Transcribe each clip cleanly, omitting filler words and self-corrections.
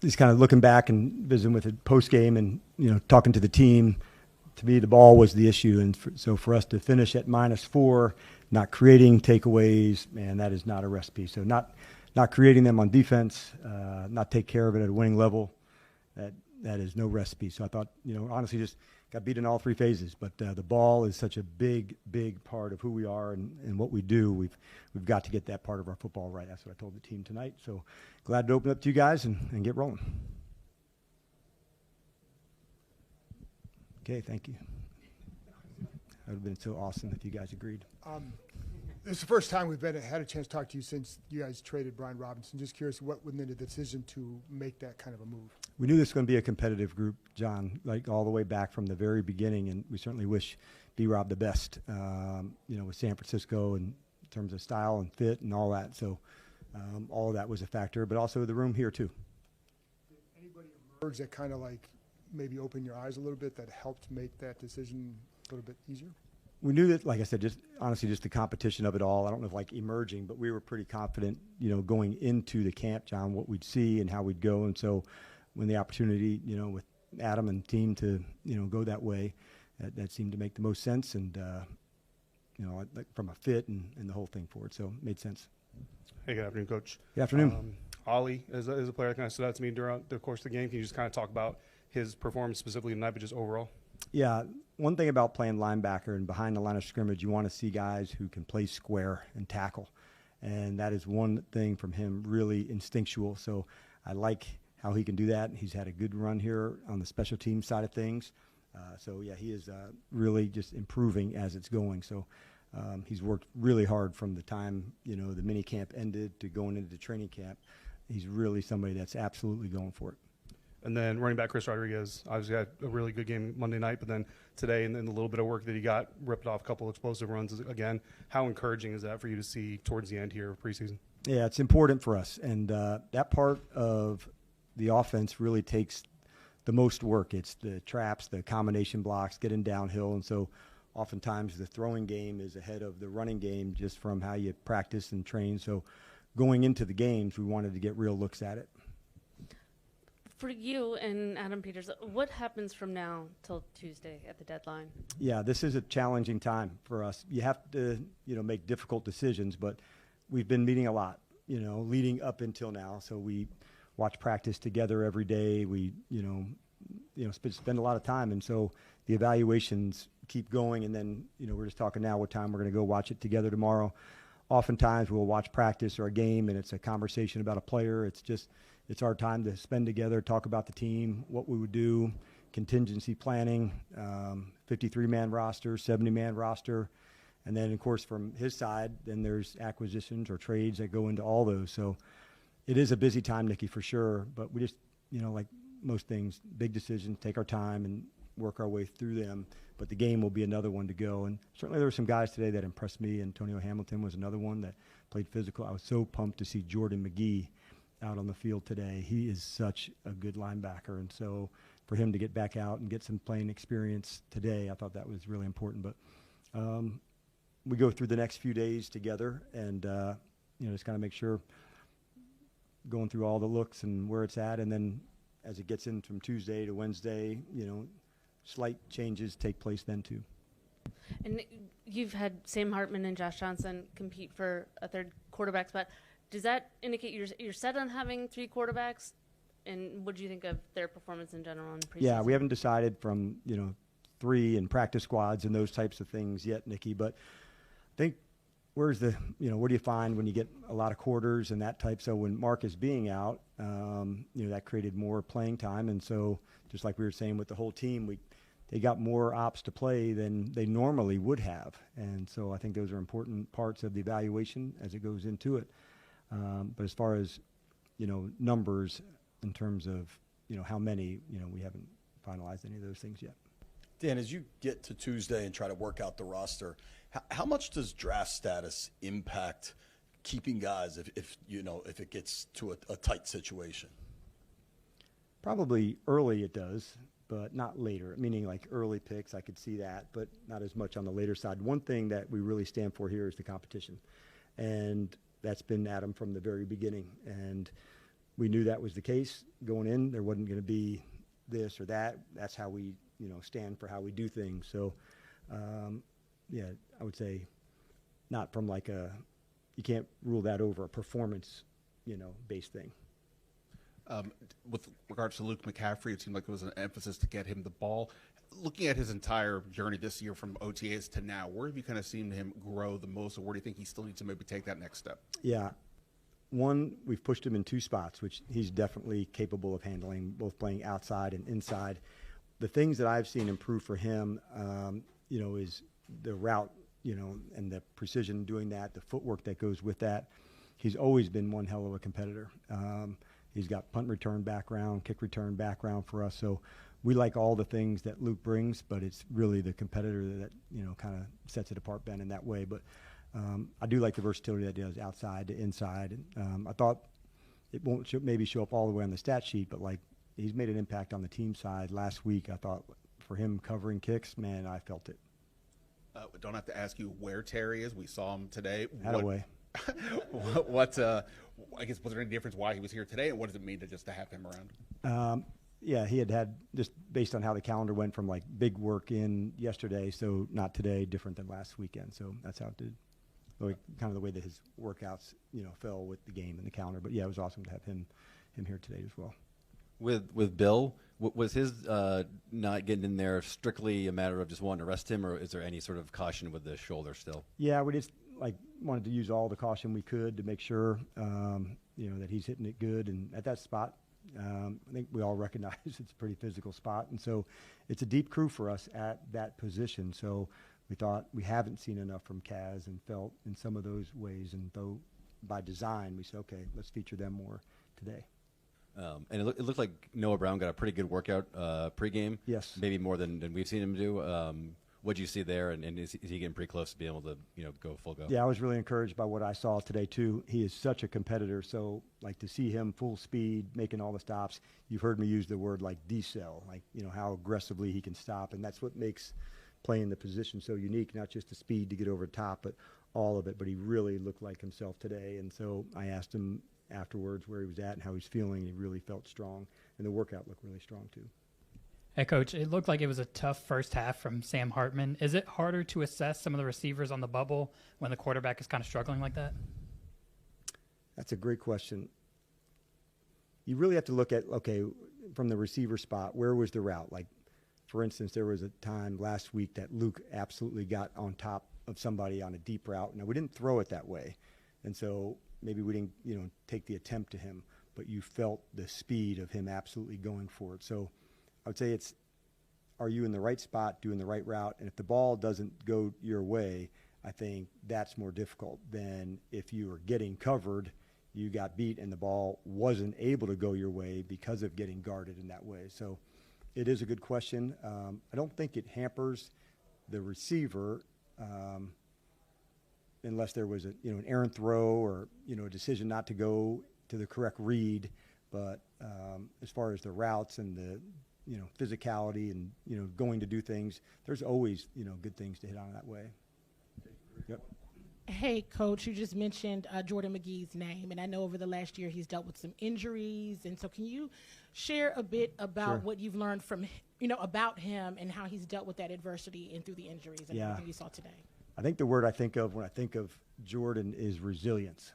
just kind of looking back and visiting with it post game and, talking to the team, to me, the ball was the issue. And so for us to finish at -4, not creating takeaways, man, that is not a recipe. So not creating them on defense, not take care of it at a winning level, that is no recipe. So I thought, honestly, just got beat in all three phases. But the ball is such a big, big part of who we are and what we do. We've got to get that part of our football right. That's what I told the team tonight. So glad to open up to you guys and get rolling. Okay, thank you. That would have been so awesome if you guys agreed. This is the first time we've had a chance to talk to you since you guys traded Brian Robinson. Just curious, what went into the decision to make that kind of a move? We knew this was going to be a competitive group, John, like all the way back from the very beginning, and we certainly wish B-Rob the best, with San Francisco in terms of style and fit and all that. So all of that was a factor, but also the room here too. Did anybody emerge that kind of like maybe open your eyes a little bit that helped make that decision a little bit easier? We knew that, like I said, just the competition of it all. I don't know if like emerging, but we were pretty confident, going into the camp, John, what we'd see and how we'd go. And so when the opportunity, with Adam and team to, go that way, that seemed to make the most sense. And, like from a fit and the whole thing forward. So it made sense. Hey, good afternoon, Coach. Good afternoon. Ollie is a player that kind of stood out to me during the course of the game. Can you just kind of talk about his performance specifically tonight, but just overall? Yeah, one thing about playing linebacker and behind the line of scrimmage, you want to see guys who can play square and tackle. And that is one thing from him, really instinctual. So I like how he can do that. He's had a good run here on the special team side of things. He is really just improving as it's going. So he's worked really hard from the time, the mini camp ended to going into the training camp. He's really somebody that's absolutely going for it. And then running back Chris Rodriguez obviously had a really good game Monday night, but then today and then the little bit of work that he got, ripped off a couple explosive runs again. How encouraging is that for you to see towards the end here of preseason? Yeah, it's important for us. And that part of the offense really takes the most work. It's the traps, the combination blocks, getting downhill. And so oftentimes the throwing game is ahead of the running game just from how you practice and train. So going into the games, we wanted to get real looks at it. For you and Adam Peters, what happens from now till Tuesday at the deadline? Yeah, this is a challenging time for us. You have to, make difficult decisions, but we've been meeting a lot, leading up until now. So we watch practice together every day. We, spend a lot of time. And so the evaluations keep going. And then, we're just talking now what time we're going to go watch it together tomorrow. Oftentimes we'll watch practice or a game and it's a conversation about a player. It's our time to spend together, talk about the team, what we would do, contingency planning, 53-man roster, 70-man roster. And then, of course, from his side, then there's acquisitions or trades that go into all those. So it is a busy time, Nikki, for sure. But we just, like most things, big decisions, take our time and work our way through them. But the game will be another one to go. And certainly there were some guys today that impressed me. Antonio Hamilton was another one that played physical. I was so pumped to see Jordan McGee out on the field today. He is such a good linebacker. And so for him to get back out and get some playing experience today, I thought that was really important. But we go through the next few days together and, just kind of make sure going through all the looks and where it's at. And then as it gets in from Tuesday to Wednesday, slight changes take place then too. And you've had Sam Hartman and Josh Johnson compete for a third quarterback spot. Does that indicate you're set on having three quarterbacks? And what do you think of their performance in general in preseason? Yeah, we haven't decided from, three and practice squads and those types of things yet, Nikki. But I think where do you find when you get a lot of quarters and that type? So when Mark is being out, that created more playing time. And so just like we were saying with the whole team, they got more ops to play than they normally would have. And so I think those are important parts of the evaluation as it goes into it. But as far as, numbers in terms of, how many, we haven't finalized any of those things yet. Dan, as you get to Tuesday and try to work out the roster, how much does draft status impact keeping guys if it gets to a tight situation? Probably early it does, but not later, meaning like early picks, I could see that, but not as much on the later side. One thing that we really stand for here is the competition. And that's been Adam from the very beginning. And we knew that was the case going in. There wasn't going to be this or that. That's how we, stand for how we do things. So, yeah, I would say not from like you can't rule that over a performance, based thing. With regards to Luke McCaffrey, it seemed like there was an emphasis to get him the ball. Looking at his entire journey this year from OTAs to now, where have you kind of seen him grow the most, or where do you think he still needs to maybe take that next step? Yeah. One, we've pushed him in 2 spots, which he's definitely capable of handling, both playing outside and inside. The things that I've seen improve for him, is the route, and the precision doing that, the footwork that goes with that. He's always been one hell of a competitor. He's got punt return background, kick return background for us. So we like all the things that Luke brings, but it's really the competitor that, kind of sets it apart, Ben, in that way. But I do like the versatility that he does outside to inside. I thought it won't maybe show up all the way on the stat sheet, but like he's made an impact on the team side. Last week, I thought for him covering kicks, man, I felt it. We don't have to ask you where Terry is. We saw him today. Away. I guess, was there any difference why he was here today, and what does it mean to have him around? Yeah, he had just based on how the calendar went from like big work in yesterday, so not today, different than last weekend. So that's how it did. Like, kind of the way that his workouts, fell with the game and the calendar. But yeah, it was awesome to have him here today as well. With Bill, was his not getting in there strictly a matter of just wanting to rest him, or is there any sort of caution with the shoulder still? Yeah, we just wanted to use all the caution we could to make sure that he's hitting it good, and at that spot, I think we all recognize it's a pretty physical spot, and so it's a deep crew for us at that position. So we thought we haven't seen enough from Kaz and felt in some of those ways, and though by design we said, okay, let's feature them more today. And it looked like Noah Brown got a pretty good workout pregame. Yes. Maybe more than we've seen him do. What did you see there, and is he getting pretty close to being able to go full go? Yeah, I was really encouraged by what I saw today too. He is such a competitor, so like to see him full speed, making all the stops. You've heard me use the word like decel, like how aggressively he can stop, and that's what makes playing the position so unique. Not just the speed to get over the top, but all of it. But he really looked like himself today, and so I asked him afterwards where he was at and how he's feeling. He really felt strong, and the workout looked really strong too. Hey, Coach, it looked like it was a tough first half from Sam Hartman. Is it harder to assess some of the receivers on the bubble when the quarterback is kind of struggling like that? That's a great question. You really have to look at, okay, from the receiver spot, where was the route? Like, for instance, there was a time last week that Luke absolutely got on top of somebody on a deep route. Now, we didn't throw it that way, and so maybe we didn't, take the attempt to him, but you felt the speed of him absolutely going for it. So I would say are you in the right spot, doing the right route? And if the ball doesn't go your way, I think that's more difficult than if you were getting covered, you got beat, and the ball wasn't able to go your way because of getting guarded in that way. So it is a good question. I don't think it hampers the receiver unless there was an errant throw or a decision not to go to the correct read. But as far as the routes and the physicality and going to do things, there's always good things to hit on that way. Yep. Hey, Coach, you just mentioned Jordan McGee's name, and I know over the last year he's dealt with some injuries, and so can you share a bit about what you've learned from about him and how he's dealt with that adversity and through the injuries and everything you saw today? I think the word I think of when I think of Jordan is resilience.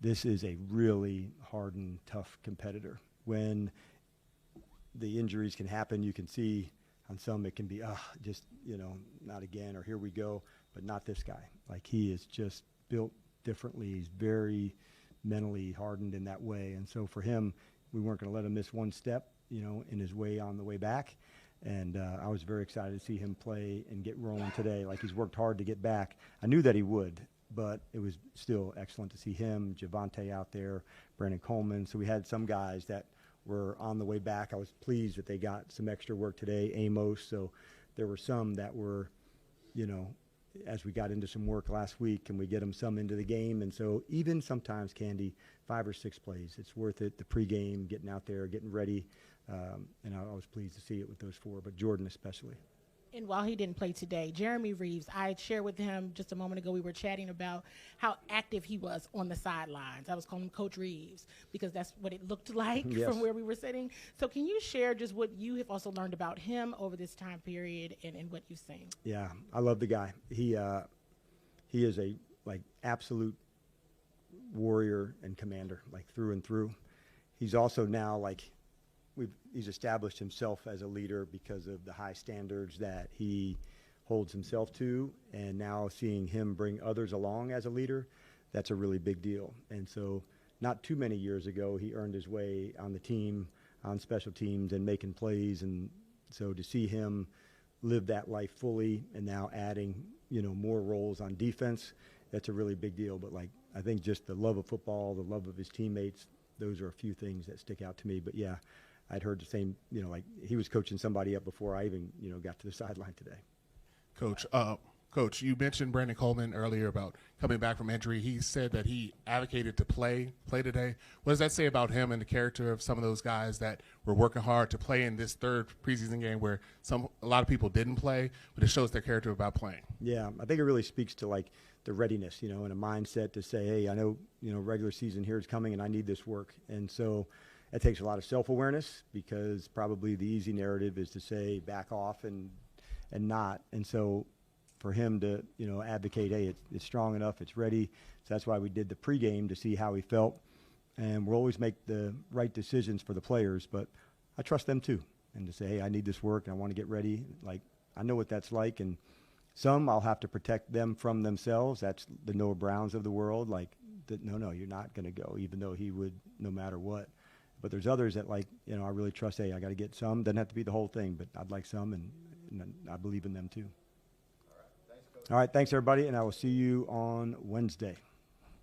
This is a really hardened, tough competitor. When the injuries can happen, you can see on some it can be, just, not again, or here we go, but not this guy. Like, he is just built differently. He's very mentally hardened in that way. And so for him, we weren't going to let him miss one step, in his way on the way back. And I was very excited to see him play and get rolling today. Like, he's worked hard to get back. I knew that he would, but it was still excellent to see him, Javante out there, Brandon Coleman. So we had some guys that were on the way back. I was pleased that they got some extra work today, Amos. So there were some that were, as we got into some work last week, and we get them some into the game. And so even sometimes, Candy, 5 or 6 plays, it's worth it. The pregame, getting out there, getting ready. And I was pleased to see it with those 4, but Jordan especially. And while he didn't play today, Jeremy Reeves, I shared with him just a moment ago, we were chatting about how active he was on the sidelines. I was calling him Coach Reeves because that's what it looked like Yes. from where we were sitting. So can you share just what you have also learned about him over this time period and what you've seen? Yeah, I love the guy. He is a absolute warrior and commander, through and through. He's also now he's established himself as a leader because of the high standards that he holds himself to, and now seeing him bring others along as a leader, that's a really big deal. And so not too many years ago, he earned his way on the team, on special teams, and making plays. And so to see him live that life fully and now adding, more roles on defense, that's a really big deal. But I think just the love of football, the love of his teammates, those are a few things that stick out to me. But yeah, I'd heard the same, he was coaching somebody up before I even, got to the sideline today. Coach, you mentioned Brandon Coleman earlier about coming back from injury. He said that he advocated to play today. What does that say about him and the character of some of those guys that were working hard to play in this third preseason game where a lot of people didn't play, but it shows their character about playing? Yeah, I think it really speaks to the readiness, and a mindset to say, hey, I know, regular season here is coming and I need this work. And so it takes a lot of self-awareness because probably the easy narrative is to say back off and not. And so for him to, advocate, hey, it's strong enough, it's ready. So that's why we did the pregame to see how he felt. And we'll always make the right decisions for the players, but I trust them too. And to say, hey, I need this work and I want to get ready. I know what that's like. And some I'll have to protect them from themselves. That's the Noah Browns of the world. No, you're not going to go, even though he would no matter what. But there's others that I really trust, hey, I got to get some. Doesn't have to be the whole thing, but I'd like some, and I believe in them too. All right, thanks, everybody, and I will see you on Wednesday.